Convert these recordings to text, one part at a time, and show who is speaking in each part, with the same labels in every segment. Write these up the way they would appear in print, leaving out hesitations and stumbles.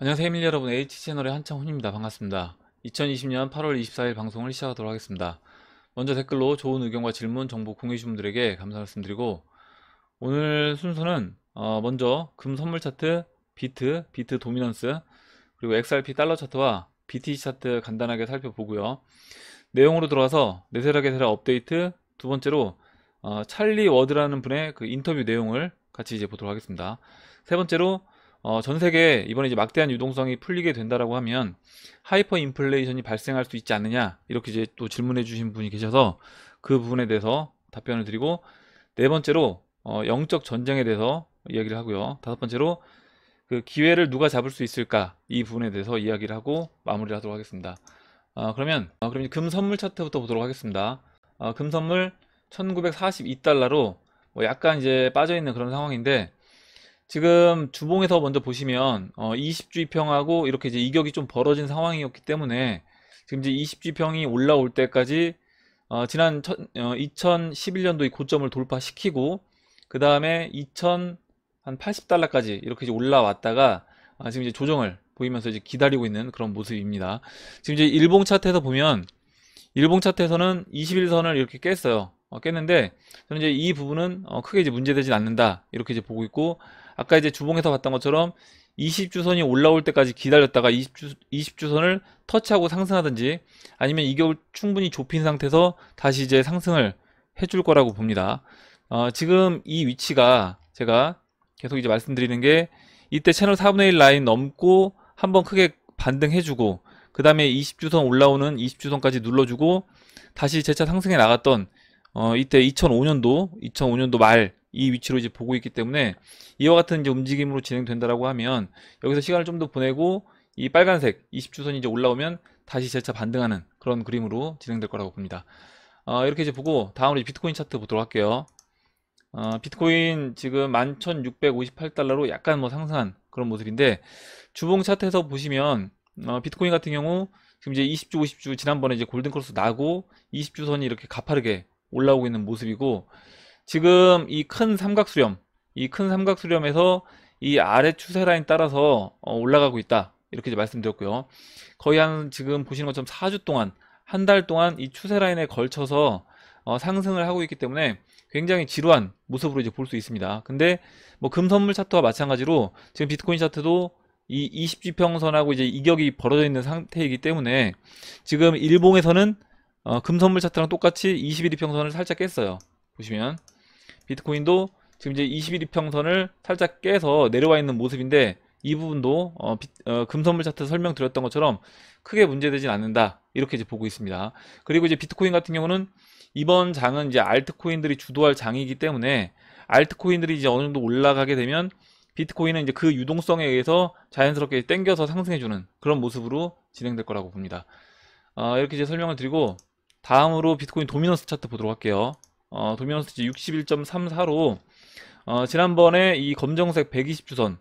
Speaker 1: 안녕하세요 에밀리 여러분, H채널의 한창훈입니다. 반갑습니다. 2020년 8월 24일 방송을 시작하도록 하겠습니다. 먼저 댓글로 좋은 의견과 질문, 정보 공유해주신 분들에게 감사 말씀드리고, 오늘 순서는 먼저 금 선물 차트, 비트 도미넌스, 그리고 XRP 달러 차트와 BTC 차트 간단하게 살펴보고요. 내용으로 들어가서 네세라게세라 업데이트, 두 번째로 찰리 워드라는 분의 그 인터뷰 내용을 같이 이제 보도록 하겠습니다. 세 번째로 전 세계에 이번에 이제 막대한 유동성이 풀리게 된다라고 하면 하이퍼 인플레이션이 발생할 수 있지 않느냐, 이렇게 이제 또 질문해 주신 분이 계셔서 그 부분에 대해서 답변을 드리고, 네 번째로 영적 전쟁에 대해서 이야기를 하고요. 다섯 번째로 그 기회를 누가 잡을 수 있을까, 이 부분에 대해서 이야기를 하고 마무리를 하도록 하겠습니다. 그럼 이제 금 선물 차트부터 보도록 하겠습니다. 금 선물 1942달러로 뭐 약간 이제 빠져있는 그런 상황인데, 지금 주봉에서 먼저 보시면 20주의평하고 이렇게 이제 이격이 좀 벌어진 상황이었기 때문에 지금 이제 20주의평이 올라올 때까지 지난 2011년도의 고점을 돌파시키고, 그 다음에 2080달러까지 이렇게 이제 올라왔다가 지금 이제 조정을 보이면서 이제 기다리고 있는 그런 모습입니다. 지금 이제 일봉 차트에서 보면, 일봉 차트에서는 21선을 이렇게 깼어요. 깼는데 저는 이제 이 부분은 크게 이제 문제되진 않는다, 이렇게 이제 보고 있고, 아까 이제 주봉에서 봤던 것처럼 20주선이 올라올 때까지 기다렸다가 20주선을 터치하고 상승하든지, 아니면 이격을 충분히 좁힌 상태에서 다시 이제 상승을 해줄 거라고 봅니다. 지금 이 위치가 제가 계속 이제 말씀드리는 게, 이때 채널 4분의 1 라인 넘고 한번 크게 반등해주고, 그 다음에 20주선 올라오는 20주선까지 눌러주고 다시 재차 상승해 나갔던 이때 2005년도 말 이 위치로 이제 보고 있기 때문에, 이와 같은 이제 움직임으로 진행된다라고 하면 여기서 시간을 좀 더 보내고 이 빨간색 20주선이 이제 올라오면 다시 재차 반등하는 그런 그림으로 진행될 거라고 봅니다. 이렇게 이제 보고 다음으로 이제 비트코인 차트 보도록 할게요. 비트코인 지금 11,658달러로 약간 뭐 상승한 그런 모습인데, 주봉 차트에서 보시면 비트코인 같은 경우 지금 이제 20주 50주 지난번에 이제 골든크로스 나고 20주선이 이렇게 가파르게 올라오고 있는 모습이고, 지금 이 큰 삼각수렴에서 이 아래 추세 라인 따라서 올라가고 있다, 이렇게 이제 말씀드렸고요. 거의 한 지금 보시는 것처럼 4주 동안, 한 달 동안 이 추세 라인에 걸쳐서 상승을 하고 있기 때문에 굉장히 지루한 모습으로 이제 볼 수 있습니다. 근데 뭐 금선물 차트와 마찬가지로 지금 비트코인 차트도 이 20지평선하고 이제 이격이 벌어져 있는 상태이기 때문에, 지금 일봉에서는 금선물 차트랑 똑같이 21이평선을 살짝 깼어요. 보시면 비트코인도 지금 이제 21이평선을 살짝 깨서 내려와 있는 모습인데, 이 부분도 금선물 차트 설명드렸던 것처럼 크게 문제되진 않는다, 이렇게 이제 보고 있습니다. 그리고 이제 비트코인 같은 경우는 이번 장은 이제 알트코인들이 주도할 장이기 때문에, 알트코인들이 이제 어느 정도 올라가게 되면 비트코인은 이제 그 유동성에 의해서 자연스럽게 땡겨서 상승해주는 그런 모습으로 진행될 거라고 봅니다. 이렇게 이제 설명을 드리고, 다음으로 비트코인 도미넌스 차트 보도록 할게요. 도미넌스 61.34로 지난번에 이 검정색 120주선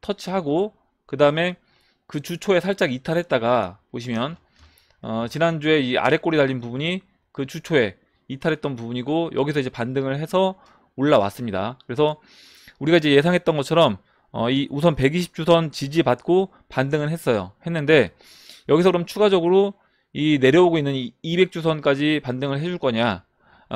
Speaker 1: 터치하고, 그 다음에 그 주초에 살짝 이탈했다가 보시면 지난주에 이 아래 꼬리 달린 부분이 그 주초에 이탈했던 부분이고, 여기서 이제 반등을 해서 올라왔습니다. 그래서 우리가 이제 예상했던 것처럼 이 우선 120주선 지지받고 반등을 했는데, 여기서 그럼 추가적으로 이 내려오고 있는 이 200주선까지 반등을 해줄 거냐,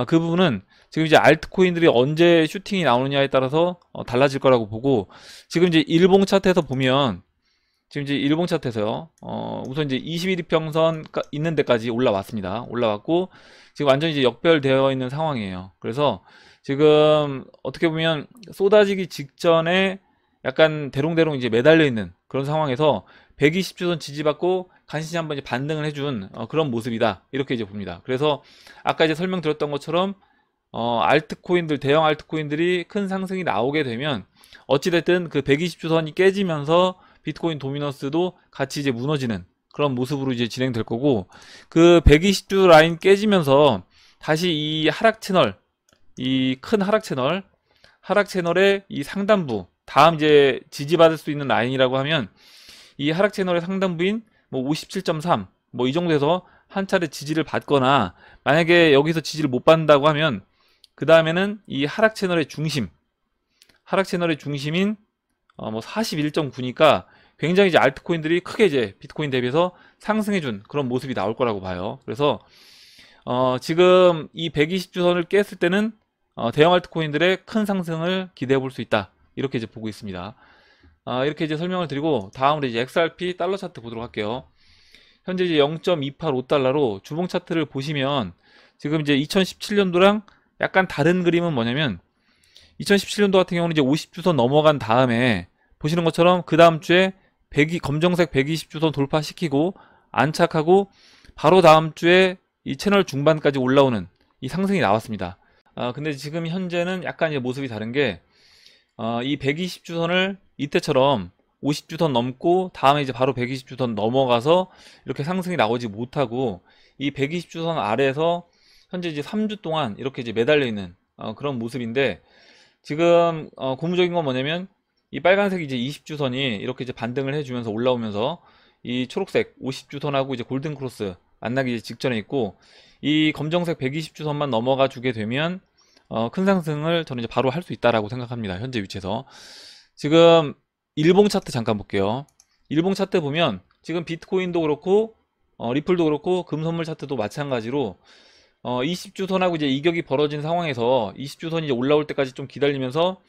Speaker 1: 그 부분은 지금 이제 알트코인들이 언제 슈팅이 나오느냐에 따라서 달라질 거라고 보고, 지금 이제 일봉 차트에서 보면, 지금 이제 일봉 차트에서요, 우선 이제 21이평선 있는 데까지 올라왔습니다. 올라왔고 지금 완전히 이제 역별되어 있는 상황이에요. 그래서 지금 어떻게 보면 쏟아지기 직전에 약간 대롱대롱 이제 매달려 있는 그런 상황에서 120주선 지지받고 간신히 한번 이제 반등을 해준 그런 모습이다, 이렇게 이제 봅니다. 그래서 아까 이제 설명드렸던 것처럼 알트코인들, 대형 알트코인들이 큰 상승이 나오게 되면 어찌됐든 그 120주선이 깨지면서 비트코인 도미넌스도 같이 이제 무너지는 그런 모습으로 이제 진행될 거고, 그 120주 라인 깨지면서 다시 이 하락 채널, 이 큰 하락 채널의 이 상단부, 다음 이제 지지받을 수 있는 라인이라고 하면 이 하락 채널의 상단부인 뭐 57.3, 뭐 이 정도에서 한 차례 지지를 받거나, 만약에 여기서 지지를 못 받는다고 하면 그 다음에는 이 하락 채널의 중심인 뭐 41.9니까 굉장히 이제 알트코인들이 크게 이제 비트코인 대비해서 상승해준 그런 모습이 나올 거라고 봐요. 그래서 지금 이 120주선을 깼을 때는 대형 알트코인들의 큰 상승을 기대해 볼 수 있다. 이렇게 이제 보고 있습니다. 이렇게 이제 설명을 드리고 다음으로 이제 XRP 달러 차트 보도록 할게요. 현재 이제 0.285달러로 주봉 차트를 보시면 지금 이제 2017년도랑 약간 다른 그림은 뭐냐면 2017년도 같은 경우는 이제 50주선 넘어간 다음에 보시는 것처럼 그 다음 주에 검정색 120주선 돌파시키고 안착하고 바로 다음 주에 이 채널 중반까지 올라오는 이 상승이 나왔습니다. 근데 지금 현재는 약간 이제 모습이 다른 게 이 120주선을 이때처럼 50주선 넘고 다음에 이제 바로 120주선 넘어가서 이렇게 상승이 나오지 못하고 이 120주선 아래에서 현재 이제 3주 동안 이렇게 이제 매달려 있는 그런 모습인데 지금 고무적인 건 뭐냐면 이 빨간색 이제 20주선이 이렇게 이제 반등을 해주면서 올라오면서 이 초록색 50주선하고 이제 골든 크로스 만나기 직전에 있고 이 검정색 120주선만 넘어가 주게 되면 큰 상승을 저는 이제 바로 할 수 있다라고 생각합니다. 현재 위치에서. 지금 일봉 차트 잠깐 볼게요. 일봉 차트 보면 지금 비트코인도 그렇고 리플도 그렇고 금선물 차트도 마찬가지로 20주선하고 이제 이격이 벌어진 상황에서 20주선이 이제 올라올 때까지 좀 기다리면서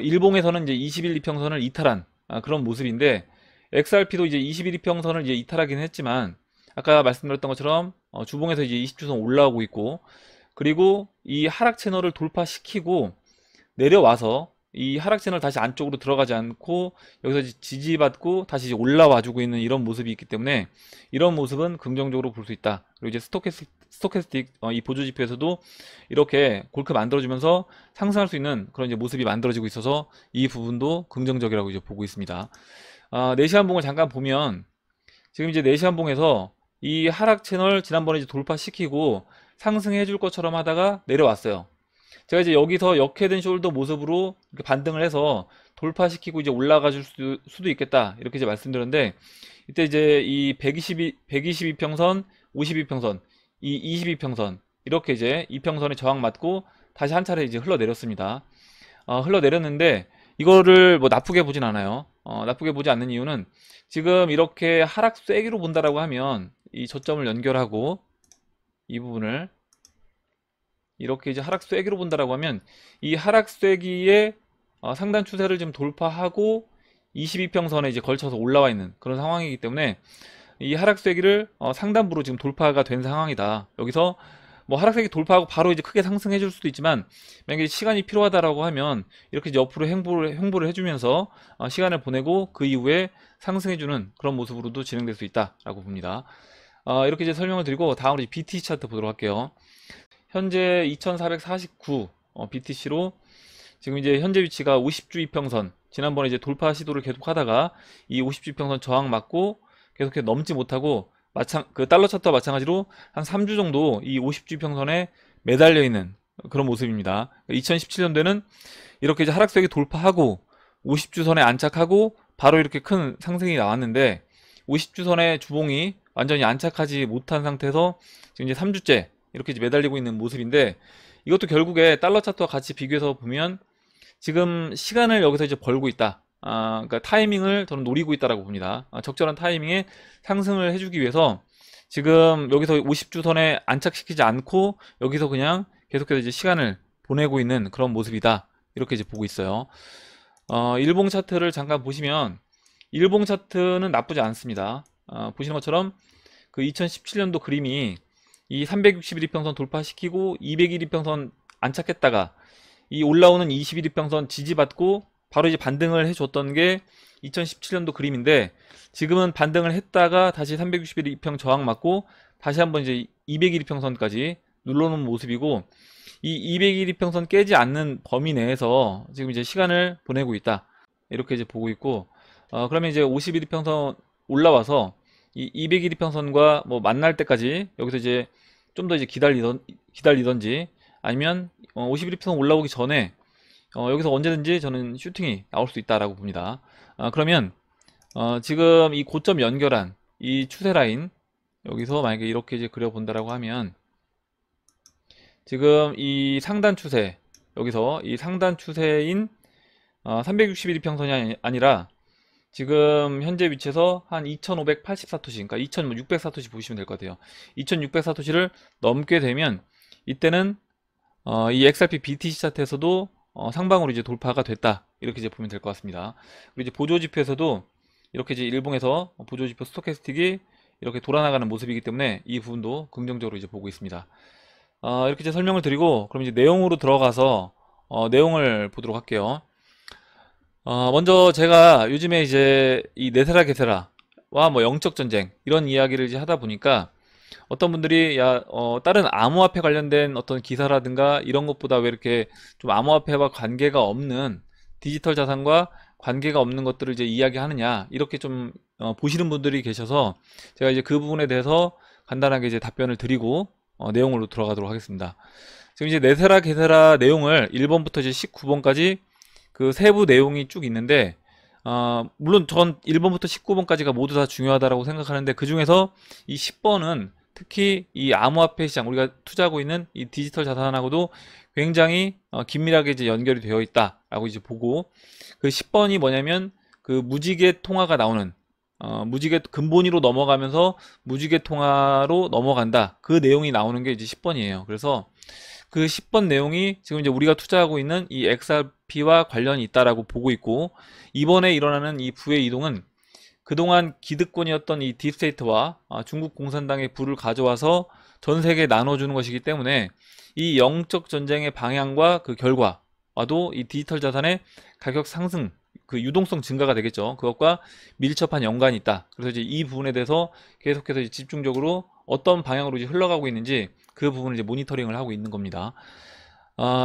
Speaker 1: 일봉에서는 이제 21 이평선을 이탈한 그런 모습인데 XRP도 이제 21 이평선을 이제 이탈하긴 했지만 아까 말씀드렸던 것처럼 주봉에서 이제 20주선 올라오고 있고 그리고 이 하락 채널을 돌파시키고 내려와서 이 하락 채널 다시 안쪽으로 들어가지 않고 여기서 이제 지지받고 다시 이제 올라와 주고 있는 이런 모습이 있기 때문에 이런 모습은 긍정적으로 볼 수 있다. 그리고 이제 스토캐스틱 이 보조 지표에서도 이렇게 골크 만들어주면서 상승할 수 있는 그런 이제 모습이 만들어지고 있어서 이 부분도 긍정적이라고 이제 보고 있습니다. 4시간봉을 잠깐 보면 지금 이제 4시간봉에서 이 하락 채널 지난번에 이제 돌파시키고 상승해 줄 것처럼 하다가 내려왔어요. 제가 이제 여기서 역헤드 숄더 모습으로 이렇게 반등을 해서 돌파시키고 이제 올라가 줄 수도 있겠다. 이렇게 이제 말씀드렸는데 이때 이제 이 122평선, 52평선, 이 22평선 이렇게 이제 이평선에 저항 맞고 다시 한 차례 이제 흘러내렸습니다. 흘러내렸는데 이거를 뭐 나쁘게 보진 않아요. 나쁘게 보지 않는 이유는 지금 이렇게 하락 쐐기로 본다라고 하면 이 저점을 연결하고 이 부분을 이렇게 이제 하락 쐐기로 본다라고 하면 이 하락 쐐기의 상단 추세를 지금 돌파하고 22평선에 이제 걸쳐서 올라와 있는 그런 상황이기 때문에 이 하락 쐐기를 상단부로 지금 돌파가 된 상황이다. 여기서 뭐 하락 쐐기 돌파하고 바로 이제 크게 상승해 줄 수도 있지만 만약에 시간이 필요하다라고 하면 이렇게 이제 옆으로 횡보를 해주면서 시간을 보내고 그 이후에 상승해 주는 그런 모습으로도 진행될 수 있다라고 봅니다. 이렇게 이제 설명을 드리고 다음으로 BTC 차트 보도록 할게요. 현재 2449 BTC로 지금 이제 현재 위치가 50주 이평선 지난번에 이제 돌파 시도를 계속 하다가 이 50주 이평선 저항 맞고 계속해서 넘지 못하고 그 달러 차트와 마찬가지로 한 3주 정도 이 50주 이평선에 매달려 있는 그런 모습입니다. 2017년도에는 이렇게 이제 하락세기 돌파하고 50주선에 안착하고 바로 이렇게 큰 상승이 나왔는데 50주선의 주봉이 완전히 안착하지 못한 상태에서 지금 이제 3주째 이렇게 이제 매달리고 있는 모습인데 이것도 결국에 달러 차트와 같이 비교해서 보면 지금 시간을 여기서 이제 벌고 있다. 그러니까 타이밍을 저는 노리고 있다라고 봅니다. 적절한 타이밍에 상승을 해주기 위해서 지금 여기서 50주선에 안착시키지 않고 여기서 그냥 계속해서 이제 시간을 보내고 있는 그런 모습이다. 이렇게 이제 보고 있어요. 일봉 차트를 잠깐 보시면 일봉 차트는 나쁘지 않습니다. 보시는 것처럼 그 2017년도 그림이 이 361이평선 돌파시키고 201이평선 안착했다가 이 올라오는 21이평선 지지받고 바로 이제 반등을 해줬던 게 2017년도 그림인데 지금은 반등을 했다가 다시 361이평 저항 맞고 다시 한번 이제 201이평선까지 눌러놓은 모습이고 이 201이평선 깨지 않는 범위 내에서 지금 이제 시간을 보내고 있다. 이렇게 이제 보고 있고 그러면 이제 51이평선 올라와서 이 201이평선과 뭐 만날 때까지 여기서 이제 좀 더 이제 기다리던지 아니면 51이평선 올라오기 전에 여기서 언제든지 저는 슈팅이 나올 수 있다라고 봅니다. 그러면 지금 이 고점 연결한 이 추세 라인 여기서 만약에 이렇게 이제 그려본다라고 하면 지금 이 상단 추세 여기서 이 상단 추세인 361 이평선이 아니라 지금 현재 위치에서 한 2580사토시, 그러니까 2600사토시 보시면 될 것 같아요. 2600사토시를 넘게 되면 이때는 이 XRP BTC 차트에서도 상방으로 이제 돌파가 됐다, 이렇게 이제 보면 될 것 같습니다. 그리고 이제 보조지표에서도 이렇게 이제 일봉에서 보조지표 스토캐스틱이 이렇게 돌아나가는 모습이기 때문에 이 부분도 긍정적으로 이제 보고 있습니다. 이렇게 이제 설명을 드리고, 그럼 이제 내용으로 들어가서 내용을 보도록 할게요. 먼저 제가 요즘에 이제 이 네테라 게테라와 뭐 영적 전쟁 이런 이야기를 이제 하다 보니까 어떤 분들이 다른 암호화폐 관련된 어떤 기사라든가 이런 것보다 왜 이렇게 좀 암호화폐와 관계가 없는 디지털 자산과 관계가 없는 것들을 이제 이야기하느냐, 이렇게 좀 보시는 분들이 계셔서 제가 이제 그 부분에 대해서 간단하게 이제 답변을 드리고 내용으로 들어가도록 하겠습니다. 지금 이제 네테라 게테라 내용을 1번부터 이제 19번까지 그 세부 내용이 쭉 있는데, 물론 전 1번부터 19번까지가 모두 다 중요하다고 생각하는데, 그 중에서 이 10번은 특히 이 암호화폐 시장, 우리가 투자하고 있는 이 디지털 자산하고도 굉장히 긴밀하게 이제 연결이 되어 있다라고 이제 보고, 그 10번이 뭐냐면 그 무지개 통화가 나오는, 무지개 근본위로 넘어가면서 무지개 통화로 넘어간다, 그 내용이 나오는 게 이제 10번이에요. 그래서 그 10번 내용이 지금 이제 우리가 투자하고 있는 이 XRP와 관련이 있다라고 보고 있고, 이번에 일어나는 이 부의 이동은 그동안 기득권이었던 이 딥스테이트와 중국 공산당의 부를 가져와서 전 세계에 나눠주는 것이기 때문에 이 영적 전쟁의 방향과 그 결과와도 이 디지털 자산의 가격 상승, 그 유동성 증가가 되겠죠. 그것과 밀접한 연관이 있다. 그래서 이제 이 부분에 대해서 계속해서 이제 집중적으로 어떤 방향으로 이제 흘러가고 있는지 그 부분을 이제 모니터링을 하고 있는 겁니다.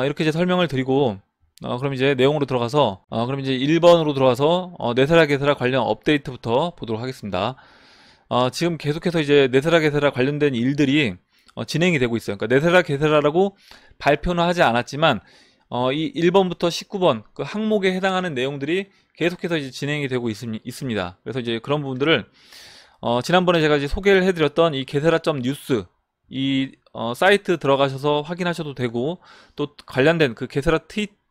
Speaker 1: 이렇게 이제 설명을 드리고, 그럼 이제 내용으로 들어가서, 그럼 이제 1번으로 들어가서, 네테라 게테라 관련 업데이트부터 보도록 하겠습니다. 지금 계속해서 이제 네테라 게테라 관련된 일들이 진행이 되고 있어요. 그러니까 네테라 게테라라고 발표는 하지 않았지만, 이 1번부터 19번 그 항목에 해당하는 내용들이 계속해서 이제 진행이 되고 있습니다. 그래서 이제 그런 부분들을, 지난번에 제가 이제 소개를 해드렸던 이 게테라.뉴스 이 사이트 들어가셔서 확인하셔도 되고, 또 관련된 그 게테라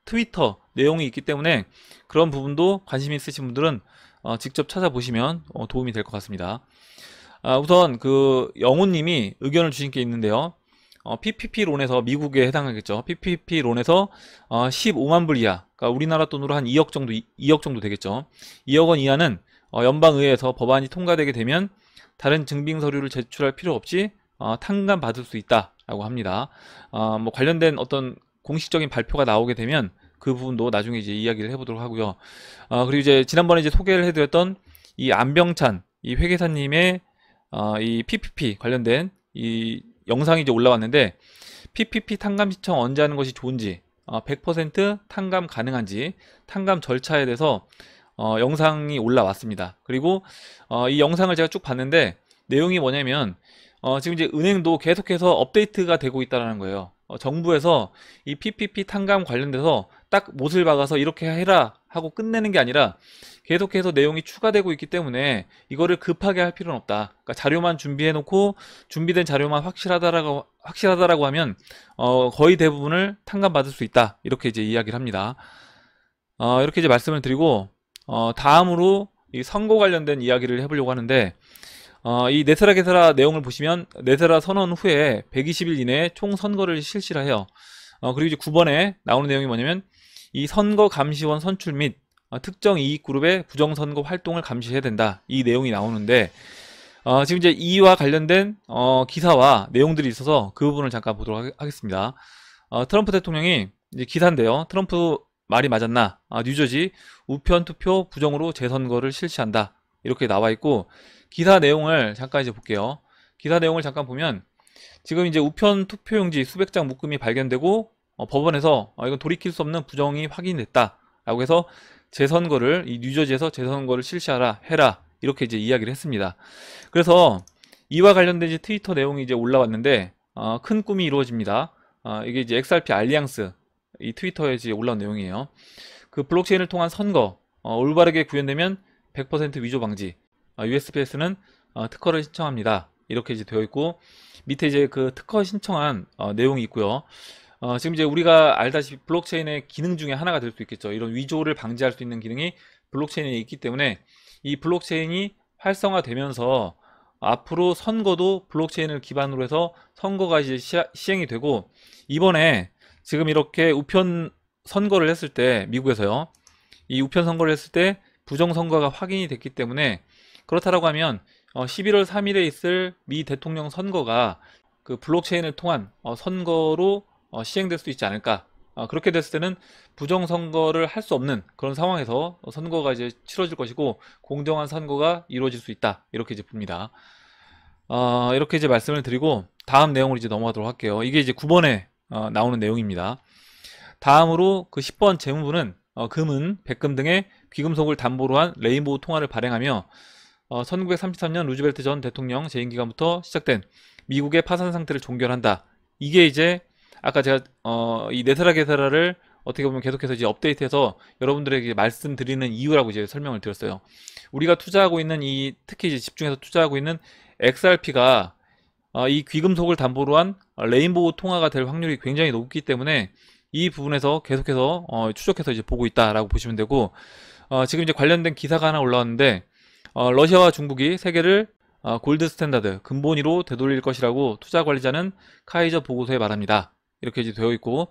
Speaker 1: 트위터 내용이 있기 때문에 그런 부분도 관심 있으신 분들은 직접 찾아보시면 도움이 될 것 같습니다. 우선 그 영훈님이 의견을 주신 게 있는데요. PPP론에서, 미국에 해당하겠죠. PPP론에서 15만 불 이하, 그러니까 우리나라 돈으로 한 2억 정도, 2억 정도 되겠죠. 2억 원 이하는 연방의회에서 법안이 통과되게 되면 다른 증빙 서류를 제출할 필요 없이 탕감 받을 수 있다라고 합니다. 뭐 관련된 어떤 공식적인 발표가 나오게 되면 그 부분도 나중에 이제 이야기를 해보도록 하고요. 그리고 이제 지난번에 이제 소개를 해드렸던 이 안병찬 이 회계사님의 이 PPP 관련된 이 영상이 이제 올라왔는데, PPP 탕감 신청 언제 하는 것이 좋은지, 100% 탕감 가능한지, 탕감 절차에 대해서 영상이 올라왔습니다. 그리고 이 영상을 제가 쭉 봤는데 내용이 뭐냐면, 지금 이제 은행도 계속해서 업데이트가 되고 있다는 거예요. 정부에서 이 PPP 탕감 관련돼서 딱 못을 박아서 이렇게 해라 하고 끝내는 게 아니라 계속해서 내용이 추가되고 있기 때문에 이거를 급하게 할 필요는 없다. 그러니까 자료만 준비해 놓고 준비된 자료만 확실하다라고 하면 거의 대부분을 탕감받을 수 있다, 이렇게 이제 이야기를 합니다. 이렇게 이제 말씀을 드리고, 다음으로 이 선거 관련된 이야기를 해보려고 하는데, 이 네테라 게테라 내용을 보시면 네테라 선언 후에 120일 이내에 총선거를 실시를 해요. 그리고 이제 9번에 나오는 내용이 뭐냐면, 이 선거 감시원 선출 및 특정 이익그룹의 부정선거 활동을 감시해야 된다, 이 내용이 나오는데, 지금 이제 이와 관련된 기사와 내용들이 있어서 그 부분을 잠깐 보도록 하겠습니다. 트럼프 대통령이 이제 기사인데요. 트럼프 말이 맞았나? 뉴저지 우편 투표 부정으로 재선거를 실시한다, 이렇게 나와 있고, 기사 내용을 잠깐 이제 볼게요. 기사 내용을 잠깐 보면, 지금 이제 우편 투표용지 수백 장 묶음이 발견되고 법원에서 이건 돌이킬 수 없는 부정이 확인됐다 라고 해서 재선거를, 이 뉴저지에서 재선거를 실시하라, 해라, 이렇게 이제 이야기를 했습니다. 그래서 이와 관련된 이제 트위터 내용이 이제 올라왔는데, 큰 꿈이 이루어집니다. 이게 이제 XRP 알리앙스 이 트위터에 이제 올라온 내용이에요. 그 블록체인을 통한 선거 올바르게 구현되면 100% 위조 방지, USPS는 특허를 신청합니다, 이렇게 이제 되어 있고, 밑에 이제 그 특허 신청한 내용이 있고요. 지금 이제 우리가 알다시피 블록체인의 기능 중에 하나가 될 수 있겠죠. 이런 위조를 방지할 수 있는 기능이 블록체인에 있기 때문에 이 블록체인이 활성화되면서 앞으로 선거도 블록체인을 기반으로 해서 선거가 이제 시행이 되고, 이번에 지금 이렇게 우편 선거를 했을 때 미국에서요, 이 우편 선거를 했을 때 부정선거가 확인이 됐기 때문에, 그렇다라고 하면 11월 3일에 있을 미 대통령 선거가 그 블록체인을 통한 선거로 시행될 수 있지 않을까. 그렇게 됐을 때는 부정선거를 할 수 없는 그런 상황에서 선거가 이제 치러질 것이고 공정한 선거가 이루어질 수 있다, 이렇게 이제 봅니다. 이렇게 이제 말씀을 드리고 다음 내용으로 이제 넘어가도록 할게요. 이게 이제 9번에 나오는 내용입니다. 다음으로 그 10번 재무부는 금은, 백금 등의 귀금속을 담보로 한 레인보우 통화를 발행하며 1933년 루즈벨트 전 대통령 재임 기간부터 시작된 미국의 파산 상태를 종결한다. 이게 이제 아까 제가 이 네세라 게세라를 어떻게 보면 계속해서 이제 업데이트해서 여러분들에게 말씀드리는 이유라고 이제 설명을 드렸어요. 우리가 투자하고 있는 특히 이제 집중해서 투자하고 있는 XRP가 이 귀금속을 담보로 한 레인보우 통화가 될 확률이 굉장히 높기 때문에 이 부분에서 계속해서 추적해서 이제 보고 있다라고 보시면 되고, 지금 이제 관련된 기사가 하나 올라왔는데 러시아와 중국이 세계를 골드 스탠다드, 근본위로 되돌릴 것이라고 투자 관리자는 카이저 보고서에 말합니다. 이렇게 이제 되어 있고,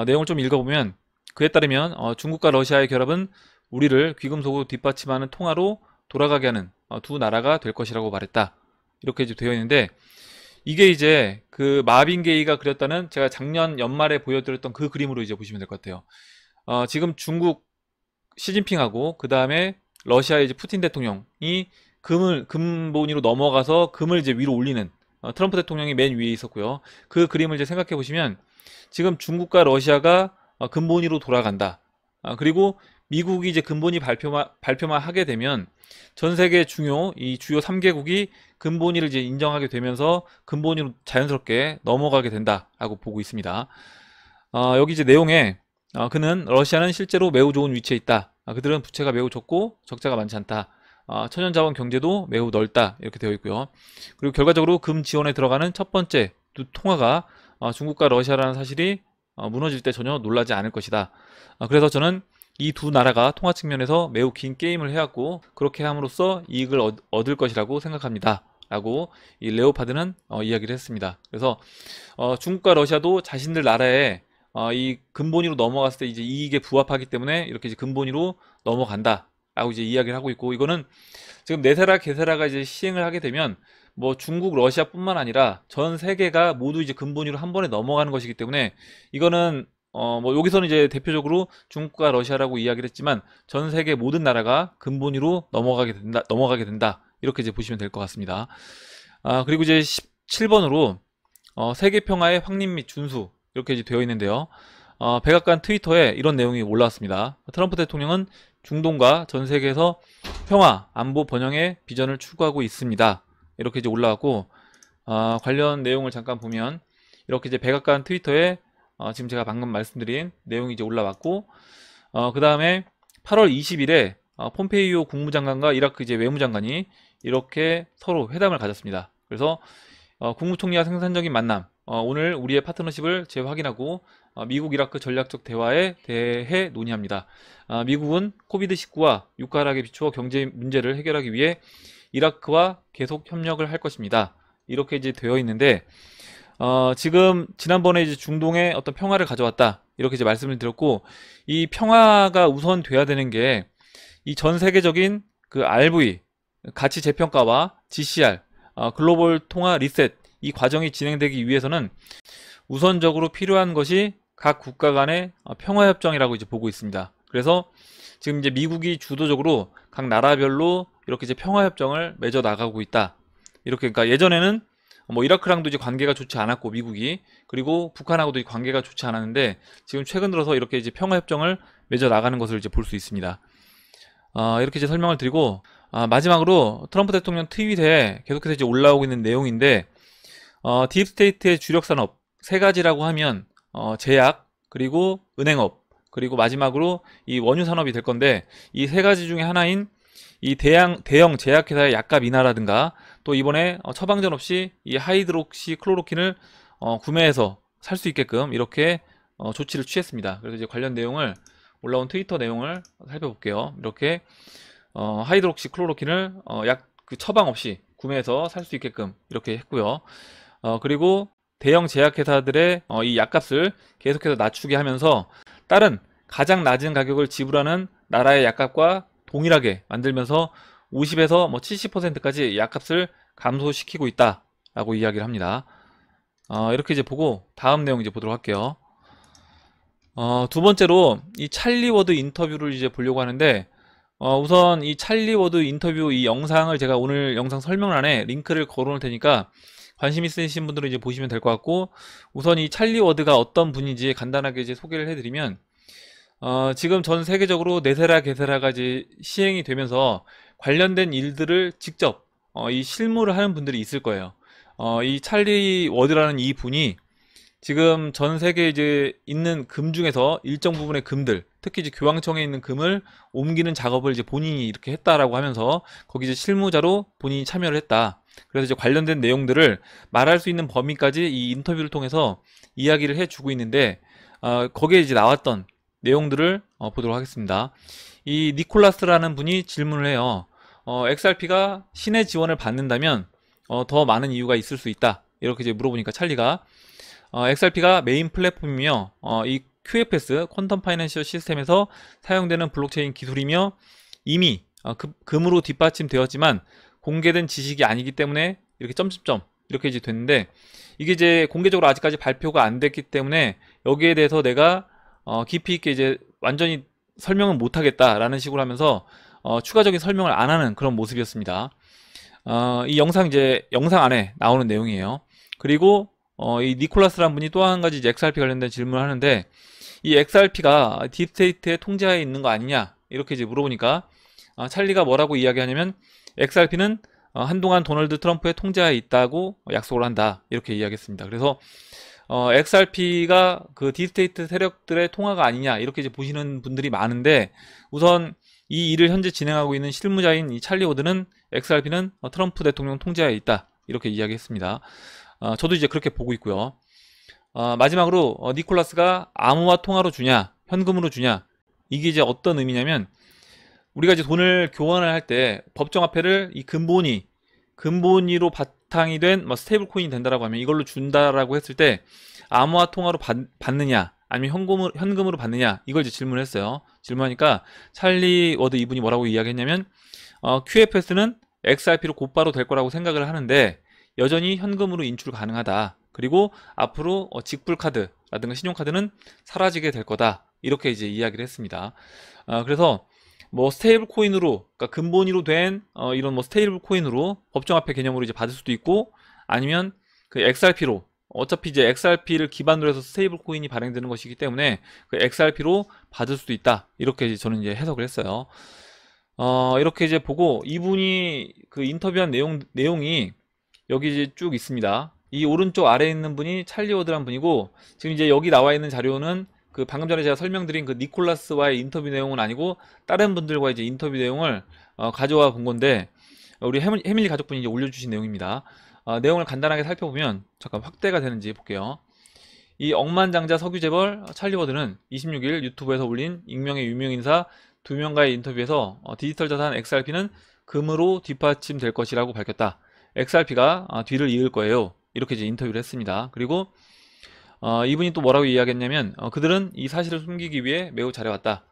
Speaker 1: 내용을 좀 읽어보면 그에 따르면 중국과 러시아의 결합은 우리를 귀금속으로 뒷받침하는 통화로 돌아가게 하는 두 나라가 될 것이라고 말했다. 이렇게 이제 되어 있는데, 이게 이제 그 마빈 게이가 그렸다는, 제가 작년 연말에 보여드렸던 그 그림으로 이제 보시면 될 것 같아요. 지금 중국 시진핑하고 그 다음에 러시아의 이제 푸틴 대통령이 근본위로 넘어가서 금을 이제 위로 올리는, 트럼프 대통령이 맨 위에 있었고요. 그 그림을 이제 생각해 보시면 지금 중국과 러시아가 근본위로 돌아간다. 그리고 미국이 이제 근본위 발표만 하게 되면 전 세계 이 주요 3개국이 근본위를 이제 인정하게 되면서 근본위로 자연스럽게 넘어가게 된다라고 보고 있습니다. 여기 이제 내용에 그는 러시아는 실제로 매우 좋은 위치에 있다. 그들은 부채가 매우 적고 적자가 많지 않다. 천연자원 경제도 매우 넓다. 이렇게 되어 있고요. 그리고 결과적으로 금 지원에 들어가는 첫 번째 두 통화가 중국과 러시아라는 사실이 무너질 때 전혀 놀라지 않을 것이다. 그래서 저는 이 두 나라가 통화 측면에서 매우 긴 게임을 해왔고 그렇게 함으로써 이익을 얻을 것이라고 생각합니다. 라고 이 레오파드는 이야기를 했습니다. 그래서 중국과 러시아도 자신들 나라에 이 근본위로 넘어갔을 때 이제 이익에 부합하기 때문에 이렇게 이제 근본위로 넘어간다 라고 이제 이야기를 하고 있고, 이거는 지금 네세라 게세라가 이제 시행을 하게 되면 뭐 중국 러시아뿐만 아니라 전 세계가 모두 이제 근본위로 한 번에 넘어가는 것이기 때문에, 이거는 뭐 여기서는 이제 대표적으로 중국과 러시아라고 이야기를 했지만 전 세계 모든 나라가 근본위로 넘어가게 된다 이렇게 이제 보시면 될 것 같습니다. 그리고 이제 17번으로 세계 평화의 확립 및 준수, 이렇게 이제 되어 있는데요. 백악관 트위터에 이런 내용이 올라왔습니다. 트럼프 대통령은 중동과 전 세계에서 평화, 안보 번영의 비전을 추구하고 있습니다. 이렇게 이제 올라왔고, 관련 내용을 잠깐 보면 이렇게 이제 백악관 트위터에 지금 제가 방금 말씀드린 내용이 이제 올라왔고, 그 다음에 8월 20일에 폼페이오 국무장관과 이라크 이제 외무장관이 이렇게 서로 회담을 가졌습니다. 그래서 국무총리와 생산적인 만남, 오늘 우리의 파트너십을 재확인하고 미국 이라크 전략적 대화에 대해 논의합니다. 미국은 코비드19와 유가 하락에 비추어 경제 문제를 해결하기 위해 이라크와 계속 협력을 할 것입니다. 이렇게 이제 되어 있는데, 지금 지난번에 이제 중동에 어떤 평화를 가져왔다 이렇게 이제 말씀을 드렸고, 이 평화가 우선 돼야 되는 게 이 전 세계적인 그 RV 가치 재평가와 GCR 글로벌 통화 리셋, 이 과정이 진행되기 위해서는 우선적으로 필요한 것이 각 국가 간의 평화협정이라고 이제 보고 있습니다. 그래서 지금 이제 미국이 주도적으로 각 나라별로 이렇게 이제 평화협정을 맺어 나가고 있다. 이렇게, 그러니까 예전에는 뭐 이라크랑도 이제 관계가 좋지 않았고 미국이, 그리고 북한하고도 관계가 좋지 않았는데 지금 최근 들어서 이렇게 이제 평화협정을 맺어 나가는 것을 이제 볼 수 있습니다. 이렇게 이제 설명을 드리고, 마지막으로 트럼프 대통령 트윗에 계속해서 이제 올라오고 있는 내용인데, 딥스테이트의 주력 산업 세 가지라고 하면 제약, 그리고 은행업, 그리고 마지막으로 이 원유 산업이 될 건데, 이 세 가지 중에 하나인 이 대형 제약회사의 약값 인하라든가, 또 이번에 처방전 없이 이 하이드록시 클로로킨을 구매해서 살 수 있게끔 이렇게 조치를 취했습니다. 그래서 이제 관련 내용을 올라온 트위터 내용을 살펴볼게요. 이렇게 하이드록시 클로로킨을 약 그 처방 없이 구매해서 살 수 있게끔 이렇게 했고요. 그리고 대형 제약회사들의 이 약값을 계속해서 낮추게 하면서 다른 가장 낮은 가격을 지불하는 나라의 약값과 동일하게 만들면서 50에서 뭐 70%까지 약값을 감소시키고 있다라고 이야기를 합니다. 이렇게 이제 보고 다음 내용 이제 보도록 할게요. 두 번째로 이 찰리 워드 인터뷰를 이제 보려고 하는데, 우선 이 찰리 워드 인터뷰 이 영상을 제가 오늘 영상 설명란에 링크를 걸어 놓을 테니까 관심 있으신 분들은 이제 보시면 될 것 같고, 우선 이 찰리 워드가 어떤 분인지 간단하게 이제 소개를 해드리면, 지금 전 세계적으로 네세라 게세라가 이제 시행이 되면서 관련된 일들을 직접 이 실무를 하는 분들이 있을 거예요. 이 찰리 워드라는 이 분이 지금 전 세계에 이제 있는 금 중에서 일정 부분의 금들, 특히 이제 교황청에 있는 금을 옮기는 작업을 이제 본인이 이렇게 했다라고 하면서 거기 이제 실무자로 본인이 참여를 했다. 그래서 이제 관련된 내용들을 말할 수 있는 범위까지 이 인터뷰를 통해서 이야기를 해주고 있는데, 거기에 이제 나왔던 내용들을 보도록 하겠습니다. 이 니콜라스라는 분이 질문을 해요. XRP가 신의 지원을 받는다면 더 많은 이유가 있을 수 있다. 이렇게 이제 물어보니까 찰리가 XRP가 메인 플랫폼이며 이 QFS 퀀텀 파이낸셜 시스템에서 사용되는 블록체인 기술이며 이미 금으로 뒷받침되었지만 공개된 지식이 아니기 때문에 이렇게 점점점 이렇게 이제 됐는데, 이게 이제 공개적으로 아직까지 발표가 안 됐기 때문에 여기에 대해서 내가 깊이 있게 이제 완전히 설명은 못 하겠다라는 식으로 하면서 추가적인 설명을 안 하는 그런 모습이었습니다. 이 영상 안에 나오는 내용이에요. 그리고 이 니콜라스라는 분이 또 한 가지 이제 XRP 관련된 질문을 하는데, 이 XRP가 딥스테이트의 통제하에 있는 거 아니냐 이렇게 이제 물어보니까 찰리가 뭐라고 이야기하냐면, XRP는 한동안 도널드 트럼프의 통제하에 있다고 약속을 한다 이렇게 이야기했습니다. 그래서 XRP가 그 딥스테이트 세력들의 통화가 아니냐 이렇게 이제 보시는 분들이 많은데, 우선 이 일을 현재 진행하고 있는 실무자인 이 찰리 워드는 XRP는 트럼프 대통령 통제하에 있다 이렇게 이야기했습니다. 저도 이제 그렇게 보고 있고요. 마지막으로 니콜라스가 암호화 통화로 주냐 현금으로 주냐, 이게 이제 어떤 의미냐면, 우리가 이제 돈을 교환을 할 때 법정화폐를 이 근본위로 바탕이 된 뭐 스테이블 코인이 된다라고 하면 이걸로 준다라고 했을 때 암호화 통화로 받느냐 아니면 현금으로 받느냐, 이걸 이제 질문을 했어요. 질문하니까 찰리 워드 이분이 뭐라고 이야기했냐면, QFS는 XRP로 곧바로 될 거라고 생각을 하는데 여전히 현금으로 인출 가능하다. 그리고 앞으로 직불카드라든가 신용카드는 사라지게 될 거다. 이렇게 이제 이야기를 했습니다. 그래서 뭐 스테이블 코인으로, 그러니까 근본위로 된 이런 뭐 스테이블 코인으로 법정화폐 개념으로 이제 받을 수도 있고, 아니면 그 XRP로, 어차피 이제 XRP를 기반으로 해서 스테이블 코인이 발행되는 것이기 때문에 그 XRP로 받을 수도 있다. 이렇게 이제 저는 이제 해석을 했어요. 이렇게 이제 보고 이분이 그 인터뷰한 내용이 여기 이제 쭉 있습니다. 이 오른쪽 아래에 있는 분이 찰리 워드란 분이고, 지금 이제 여기 나와 있는 자료는 그 방금 전에 제가 설명드린 그 니콜라스와의 인터뷰 내용은 아니고 다른 분들과 이제 인터뷰 내용을 가져와 본 건데, 우리 해밀리 가족분이 이제 올려주신 내용입니다. 내용을 간단하게 살펴보면, 잠깐 확대가 되는지 볼게요. 이 억만장자 석유재벌 찰리 워드는 26일 유튜브에서 올린 익명의 유명인사 2명과의 인터뷰에서 디지털 자산 XRP는 금으로 뒷받침될 것이라고 밝혔다. XRP가 뒤를 이을 거예요. 이렇게 이제 인터뷰를 했습니다. 그리고 이분이 또 뭐라고 이야기했냐면, 그들은 이 사실을 숨기기 위해 매우 잘해왔다.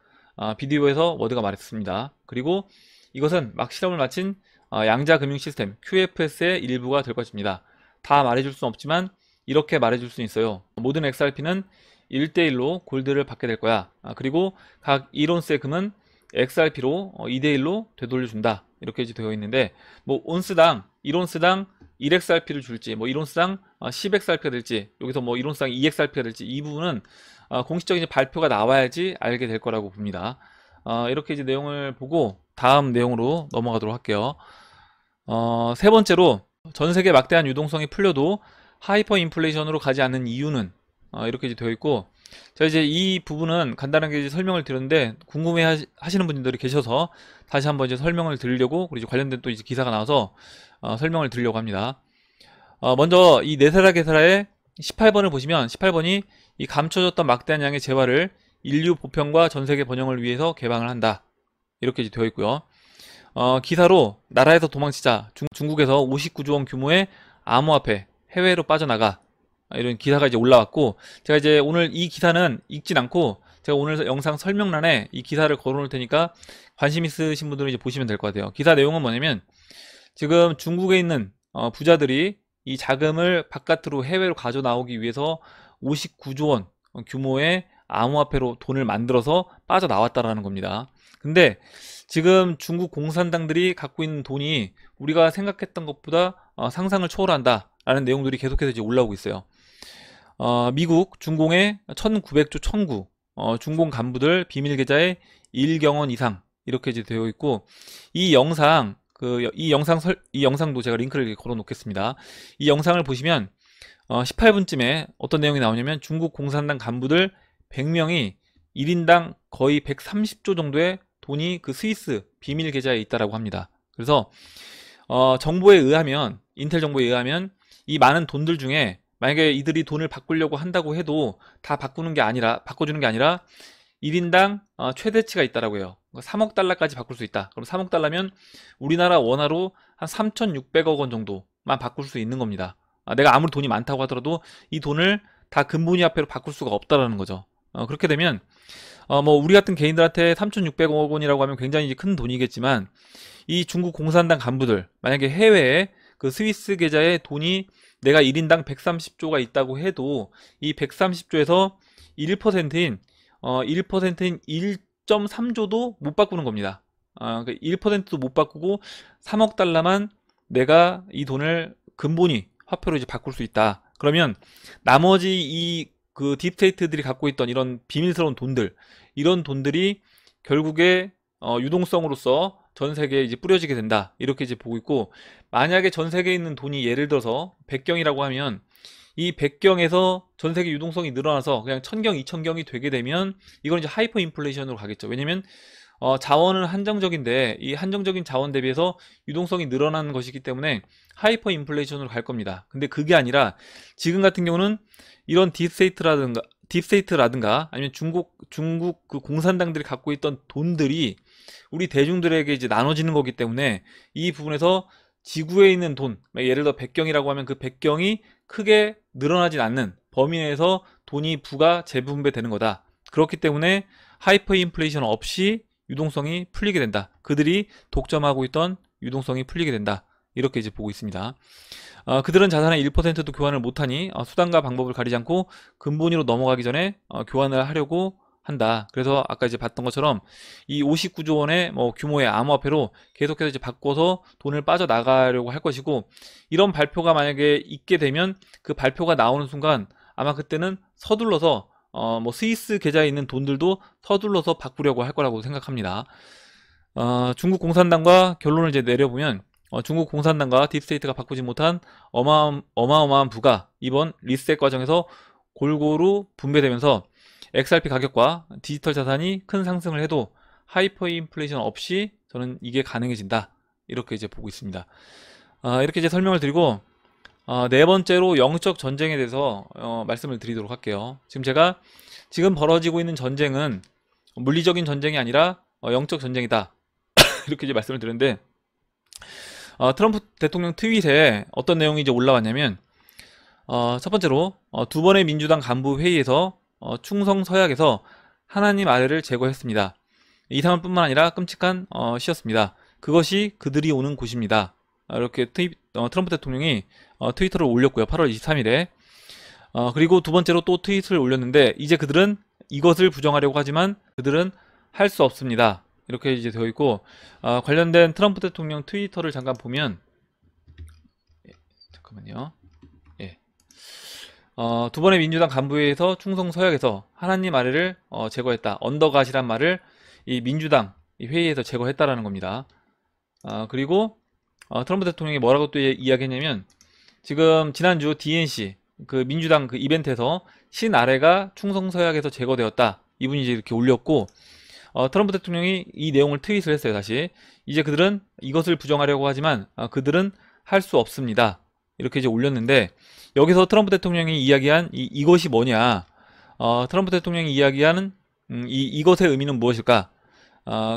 Speaker 1: 비디오에서 워드가 말했습니다. 그리고 이것은 막 실험을 마친 양자 금융 시스템 QFS의 일부가 될 것입니다. 다 말해줄 수는 없지만 이렇게 말해줄 수 있어요. 모든 XRP는 1대1로 골드를 받게 될 거야. 그리고 각 1온스의 금은 XRP로 2대1로 되돌려준다. 이렇게 이제 되어 있는데, 뭐 온스당 1온스당 1XRP를 줄지, 뭐 1온스당 10XRP가 될지, 여기서 뭐 1온스당 2XRP가 될지, 이 부분은 공식적인 이제 발표가 나와야지 알게 될 거라고 봅니다. 이렇게 이제 내용을 보고 다음 내용으로 넘어가도록 할게요. 세 번째로, 전 세계 막대한 유동성이 풀려도 하이퍼 인플레이션으로 가지 않는 이유는, 이렇게 이제 되어 있고, 제가 이제 이 부분은 간단하게 이제 설명을 드렸는데 궁금해 하시는 분들이 계셔서 다시 한번 이제 설명을 드리려고, 그리고 이제 관련된 또 이제 기사가 나와서 설명을 드리려고 합니다. 먼저 이 네세라 게세라의 18번을 보시면 18번이 이 감춰졌던 막대한 양의 재화를 인류 보편과 전 세계 번영을 위해서 개방을 한다. 이렇게 이제 되어 있고요. 기사로 나라에서 도망치자 중국에서 59조 원 규모의 암호화폐 해외로 빠져나가, 이런 기사가 이제 올라왔고, 제가 이제 오늘 이 기사는 읽진 않고 제가 오늘 영상 설명란에 이 기사를 걸어 놓을 테니까 관심 있으신 분들은 이제 보시면 될 것 같아요. 기사 내용은 뭐냐면, 지금 중국에 있는 부자들이 이 자금을 바깥으로 해외로 가져 나오기 위해서 59조 원 규모의 암호화폐로 돈을 만들어서 빠져나왔다라는 겁니다. 근데 지금 중국 공산당들이 갖고 있는 돈이 우리가 생각했던 것보다 상상을 초월한다 라는 내용들이 계속해서 이제 올라오고 있어요. 미국 중공의 1900조 청구, 중공 간부들 비밀 계좌에 1경원 이상, 이렇게 이제 되어 있고, 이 영상도 제가 링크를 걸어 놓겠습니다. 이 영상을 보시면 18분쯤에 어떤 내용이 나오냐면, 중국 공산당 간부들 100명이 1인당 거의 130조 정도의 돈이 그 스위스 비밀 계좌에 있다라고 합니다. 그래서 정보에 의하면, 인텔 정보에 의하면 이 많은 돈들 중에 만약에 이들이 돈을 바꾸려고 한다고 해도 다 바꿔주는 게 아니라 1인당 최대치가 있다라고 해요. 3억 달러까지 바꿀 수 있다. 그럼 3억 달러면 우리나라 원화로 한 3,600억 원 정도만 바꿀 수 있는 겁니다. 내가 아무리 돈이 많다고 하더라도 이 돈을 다 금분위 화폐로 바꿀 수가 없다라는 거죠. 그렇게 되면 뭐 우리 같은 개인들한테 3,600억 원이라고 하면 굉장히 큰 돈이겠지만, 이 중국 공산당 간부들 만약에 해외에 그 스위스 계좌에 돈이 내가 1인당 130조가 있다고 해도 이 130조에서 1%인 1.3조도 못 바꾸는 겁니다. 1%도 못 바꾸고 3억 달러만 내가 이 돈을 근본위 화폐로 이제 바꿀 수 있다. 그러면 나머지 그 딥스테이트들이 갖고 있던 이런 비밀스러운 돈들, 이런 돈들이 결국에 유동성으로서 전 세계에 이제 뿌려지게 된다. 이렇게 이제 보고 있고, 만약에 전 세계에 있는 돈이 예를 들어서 100경이라고 하면, 이 100경에서 전 세계 유동성이 늘어나서 그냥 1000경, 2000경이 되게 되면 이건 이제 하이퍼 인플레이션으로 가겠죠. 왜냐면 자원은 한정적인데 이 한정적인 자원 대비해서 유동성이 늘어나는 것이기 때문에 하이퍼 인플레이션으로 갈 겁니다. 근데 그게 아니라 지금 같은 경우는 이런 딥스테이트라든가 아니면 중국 그 공산당들이 갖고 있던 돈들이 우리 대중들에게 이제 나눠지는 거기 때문에, 이 부분에서 지구에 있는 돈, 예를 들어 100경이라고 하면 그 100경이 크게 늘어나진 않는 범위 내에서 돈이 재분배되는 거다. 그렇기 때문에 하이퍼 인플레이션 없이 유동성이 풀리게 된다. 그들이 독점하고 있던 유동성이 풀리게 된다. 이렇게 이제 보고 있습니다. 그들은 자산의 1%도 교환을 못하니 수단과 방법을 가리지 않고 근본위로 넘어가기 전에 교환을 하려고 한다. 그래서 아까 이제 봤던 것처럼 이 59조 원의 뭐 규모의 암호화폐로 계속해서 이제 바꿔서 돈을 빠져나가려고 할 것이고, 이런 발표가 만약에 있게 되면 그 발표가 나오는 순간 아마 그때는 서둘러서 뭐 스위스 계좌에 있는 돈들도 서둘러서 바꾸려고 할 거라고 생각합니다. 중국 공산당과 결론을 이제 내려보면, 중국 공산당과 딥스테이트가 바꾸지 못한 어마어마한 부가 이번 리셋 과정에서 골고루 분배되면서 XRP 가격과 디지털 자산이 큰 상승을 해도 하이퍼 인플레이션 없이 저는 이게 가능해진다. 이렇게 이제 보고 있습니다. 이렇게 이제 설명을 드리고, 네 번째로 영적 전쟁에 대해서 말씀을 드리도록 할게요. 지금 벌어지고 있는 전쟁은 물리적인 전쟁이 아니라 영적 전쟁이다. 이렇게 이제 말씀을 드렸는데, 트럼프 대통령 트윗에 어떤 내용이 이제 올라왔냐면, 첫 번째로 두 번의 민주당 간부 회의에서 충성 서약에서 하나님 아래를 제거했습니다. 이상뿐만 아니라 끔찍한 시였습니다. 그것이 그들이 오는 곳입니다. 이렇게 트럼프 대통령이 트위터를 올렸고요. 8월 23일에. 그리고 두 번째로 또 트윗을 올렸는데, 이제 그들은 이것을 부정하려고 하지만 그들은 할 수 없습니다. 이렇게 이제 되어 있고, 관련된 트럼프 대통령 트위터를 잠깐 보면, 잠깐만요. 예. 두 번의 민주당 간부회에서 충성 서약에서 하나님 아래를 제거했다. 언더갓이란 말을 이 민주당 회의에서 제거했다라는 겁니다. 그리고 트럼프 대통령이 뭐라고 또 이야기했냐면, 지금 지난주 DNC 그 민주당 그 이벤트에서 신 아래가 충성 서약에서 제거되었다. 이분이 이제 이렇게 올렸고, 트럼프 대통령이 이 내용을 트윗을 했어요. 다시 이제 그들은 이것을 부정하려고 하지만 그들은 할 수 없습니다. 이렇게 이제 올렸는데, 여기서 트럼프 대통령이 이야기한 이것이 뭐냐, 트럼프 대통령이 이야기하는 이것의 의미는 무엇일까?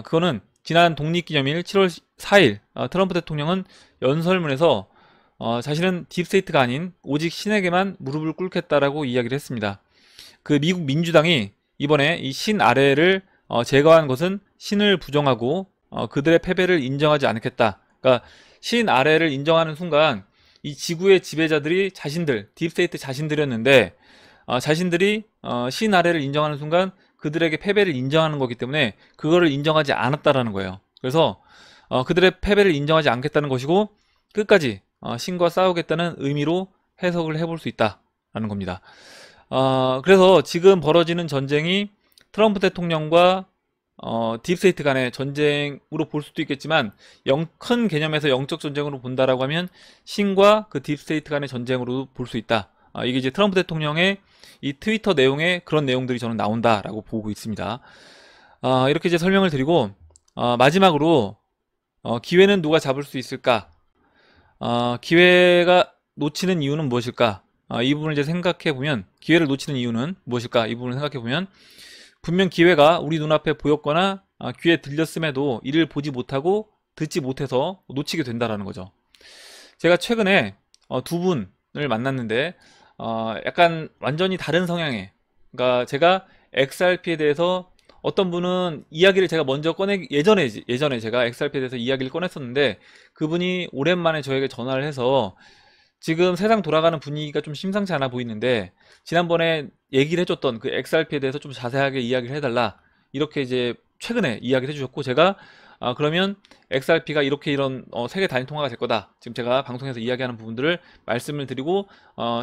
Speaker 1: 그거는 지난 독립기념일 7월 4일 트럼프 대통령은 연설문에서 자신은 딥스테이트가 아닌 오직 신에게만 무릎을 꿇겠다라고 이야기를 했습니다. 그 미국 민주당이 이번에 이 신 아래를 제거한 것은 신을 부정하고 그들의 패배를 인정하지 않겠다. 그러니까 신 아래를 인정하는 순간 이 지구의 지배자들이 자신들, 딥스테이트 자신들이었는데, 자신들이 신 아래를 인정하는 순간 그들에게 패배를 인정하는 거기 때문에 그거를 인정하지 않았다라는 거예요. 그래서 그들의 패배를 인정하지 않겠다는 것이고, 끝까지 신과 싸우겠다는 의미로 해석을 해볼 수 있다라는 겁니다. 그래서 지금 벌어지는 전쟁이 트럼프 대통령과 딥스테이트 간의 전쟁으로 볼 수도 있겠지만, 큰 개념에서 영적 전쟁으로 본다라고 하면 신과 그 딥스테이트 간의 전쟁으로 볼 수 있다. 이게 이제 트럼프 대통령의 이 트위터 내용에 그런 내용들이 저는 나온다라고 보고 있습니다. 이렇게 이제 설명을 드리고, 마지막으로 기회는 누가 잡을 수 있을까? 기회가 놓치는 이유는 무엇일까? 이 부분을 이제 생각해 보면, 기회를 놓치는 이유는 무엇일까? 이 부분을 생각해 보면, 분명 기회가 우리 눈앞에 보였거나 귀에 들렸음에도 이를 보지 못하고 듣지 못해서 놓치게 된다라는 거죠. 제가 최근에 두 분을 만났는데, 약간 완전히 다른 성향의, 그러니까 제가 XRP에 대해서 어떤 분은 이야기를 제가 먼저 예전에 제가 XRP에 대해서 이야기를 꺼냈었는데, 그분이 오랜만에 저에게 전화를 해서 지금 세상 돌아가는 분위기가 좀 심상치 않아 보이는데 지난번에 얘기를 해줬던 그 XRP에 대해서 좀 자세하게 이야기를 해달라, 이렇게 이제 최근에 이야기를 해주셨고, 제가 그러면 XRP가 이렇게 이런 세계 단위 통화가 될 거다, 지금 제가 방송에서 이야기하는 부분들을 말씀을 드리고,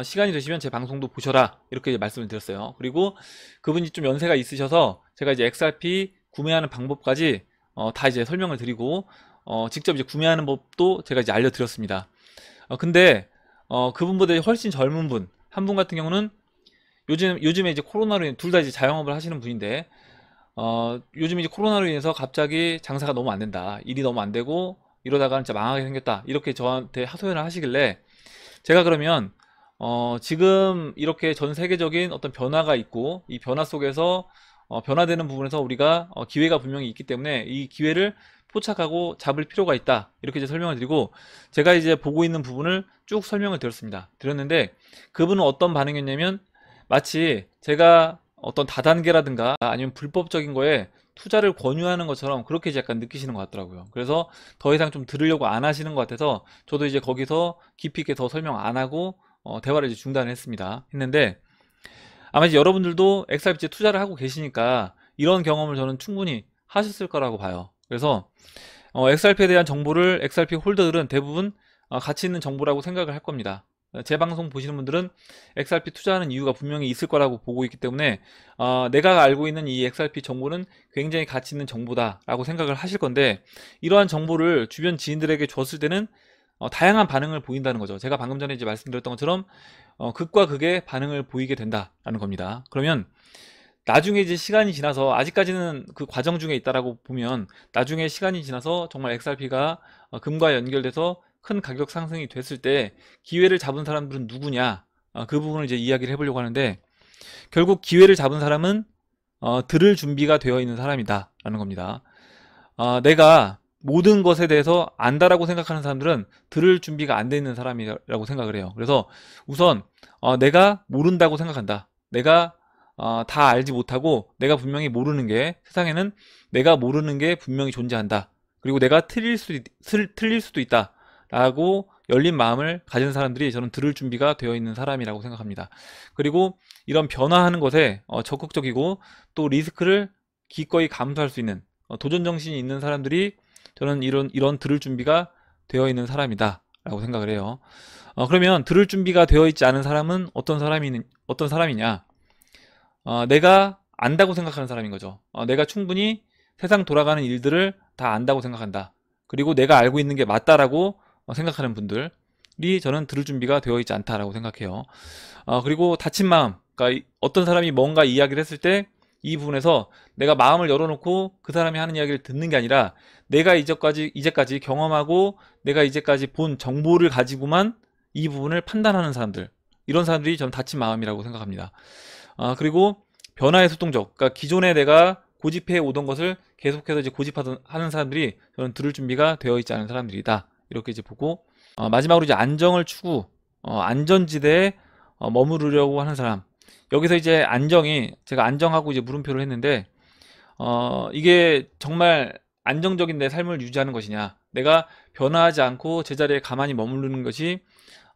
Speaker 1: 시간이 되시면 제 방송도 보셔라, 이렇게 이제 말씀을 드렸어요. 그리고 그분이 좀 연세가 있으셔서 제가 이제 XRP 구매하는 방법까지 다 이제 설명을 드리고, 직접 이제 구매하는 법도 제가 이제 알려드렸습니다. 근데 그분보다 훨씬 젊은 분, 한 분 같은 경우는 요즘에 이제 코로나로 인해 둘 다 이제 자영업을 하시는 분인데, 요즘 이제 코로나로 인해서 갑자기 장사가 너무 안 된다, 일이 너무 안 되고 이러다가 진짜 망하게 생겼다, 이렇게 저한테 하소연을 하시길래, 제가 그러면 지금 이렇게 전 세계적인 어떤 변화가 있고, 이 변화 속에서 변화되는 부분에서 우리가 기회가 분명히 있기 때문에 이 기회를 포착하고 잡을 필요가 있다, 이렇게 이제 설명을 드리고, 제가 이제 보고 있는 부분을 쭉 설명을 드렸는데, 그분은 어떤 반응이었냐면, 마치 제가 어떤 다단계라든가 아니면 불법적인 거에 투자를 권유하는 것처럼 그렇게 이제 약간 느끼시는 것 같더라고요. 그래서 더 이상 좀 들으려고 안 하시는 것 같아서 저도 이제 거기서 깊이 있게 더 설명 안 하고 대화를 이제 중단을 했는데, 아마 이제 여러분들도 XRP 투자를 하고 계시니까 이런 경험을 저는 충분히 하셨을 거라고 봐요. 그래서 XRP에 대한 정보를 XRP 홀더들은 대부분 가치 있는 정보라고 생각을 할 겁니다. 제 방송 보시는 분들은 XRP 투자하는 이유가 분명히 있을 거라고 보고 있기 때문에 내가 알고 있는 이 XRP 정보는 굉장히 가치 있는 정보다라고 생각을 하실 건데, 이러한 정보를 주변 지인들에게 줬을 때는 다양한 반응을 보인다는 거죠. 제가 방금 전에 이제 말씀드렸던 것처럼 극과 극의 반응을 보이게 된다라는 겁니다. 그러면 나중에 이제 시간이 지나서, 아직까지는 그 과정 중에 있다라고 보면, 나중에 시간이 지나서 정말 XRP가 금과 연결돼서 큰 가격 상승이 됐을 때 기회를 잡은 사람들은 누구냐, 그 부분을 이제 이야기를 해보려고 하는데, 결국 기회를 잡은 사람은 들을 준비가 되어 있는 사람이다 라는 겁니다. 내가 모든 것에 대해서 안다라고 생각하는 사람들은 들을 준비가 안 돼 있는 사람이라고 생각을 해요. 그래서 우선 내가 모른다고 생각한다, 내가 다 알지 못하고 내가 분명히 모르는 게, 세상에는 내가 모르는 게 분명히 존재한다, 그리고 내가 틀릴 수도 있다 라고 열린 마음을 가진 사람들이 저는 들을 준비가 되어 있는 사람이라고 생각합니다. 그리고 이런 변화하는 것에 적극적이고 또 리스크를 기꺼이 감수할 수 있는 도전 정신이 있는 사람들이 저는 이런 들을 준비가 되어 있는 사람이다 라고 생각을 해요. 그러면 들을 준비가 되어 있지 않은 사람은 어떤 사람이냐, 내가 안다고 생각하는 사람인 거죠. 내가 충분히 세상 돌아가는 일들을 다 안다고 생각한다, 그리고 내가 알고 있는 게 맞다라고 생각하는 분들이 저는 들을 준비가 되어 있지 않다라고 생각해요. 그리고 닫힌 마음, 그러니까 어떤 사람이 뭔가 이야기를 했을 때 이 부분에서 내가 마음을 열어놓고 그 사람이 하는 이야기를 듣는 게 아니라, 내가 이제까지 경험하고 내가 이제까지 본 정보를 가지고만 이 부분을 판단하는 사람들, 이런 사람들이 전 닫힌 마음이라고 생각합니다. 그리고 변화의 소동적, 그러니까 기존에 내가 고집해 오던 것을 계속해서 이제 고집하는 사람들이 저는 들을 준비가 되어 있지 않은 사람들이다, 이렇게 이제 보고, 마지막으로 이제 안정을 추구, 안전지대에 머무르려고 하는 사람. 여기서 이제 안정이, 제가 안정하고 이제 물음표를 했는데, 이게 정말 안정적인 내 삶을 유지하는 것이냐, 내가 변화하지 않고 제자리에 가만히 머무르는 것이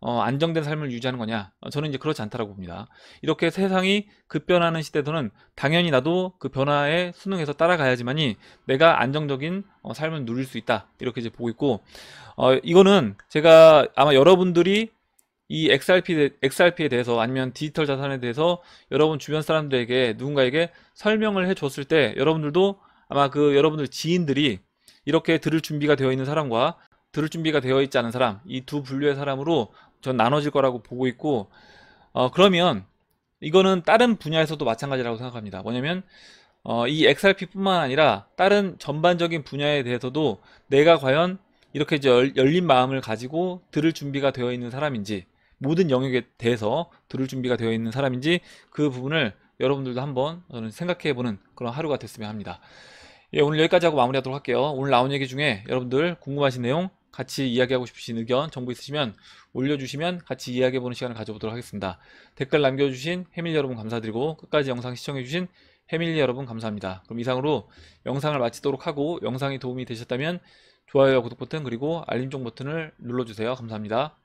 Speaker 1: 안정된 삶을 유지하는 거냐, 저는 이제 그렇지 않다라고 봅니다. 이렇게 세상이 급변하는 시대에서는 당연히 나도 그 변화에 순응해서 따라가야지만이 내가 안정적인 삶을 누릴 수 있다, 이렇게 이제 보고 있고, 이거는 제가 아마 여러분들이 이 XRP에 대해서, 아니면 디지털 자산에 대해서 여러분 주변 사람들에게, 누군가에게 설명을 해 줬을 때 여러분들도 아마 그 여러분들 지인들이 이렇게 들을 준비가 되어 있는 사람과 들을 준비가 되어 있지 않은 사람, 이 두 분류의 사람으로 전 나눠질 거라고 보고 있고, 그러면 이거는 다른 분야에서도 마찬가지라고 생각합니다. 뭐냐면 이 XRP뿐만 아니라 다른 전반적인 분야에 대해서도 내가 과연 이렇게 이제 열린 마음을 가지고 들을 준비가 되어 있는 사람인지, 모든 영역에 대해서 들을 준비가 되어 있는 사람인지, 그 부분을 여러분들도 한번 저는 생각해보는 그런 하루가 됐으면 합니다. 예, 오늘 여기까지 하고 마무리하도록 할게요. 오늘 나온 얘기 중에 여러분들 궁금하신 내용, 같이 이야기하고 싶으신 의견, 정보 있으시면 올려주시면 같이 이야기해보는 시간을 가져보도록 하겠습니다. 댓글 남겨주신 해밀리 여러분 감사드리고, 끝까지 영상 시청해주신 해밀리 여러분 감사합니다. 그럼 이상으로 영상을 마치도록 하고, 영상이 도움이 되셨다면 좋아요와 구독 버튼, 그리고 알림종 버튼을 눌러주세요. 감사합니다.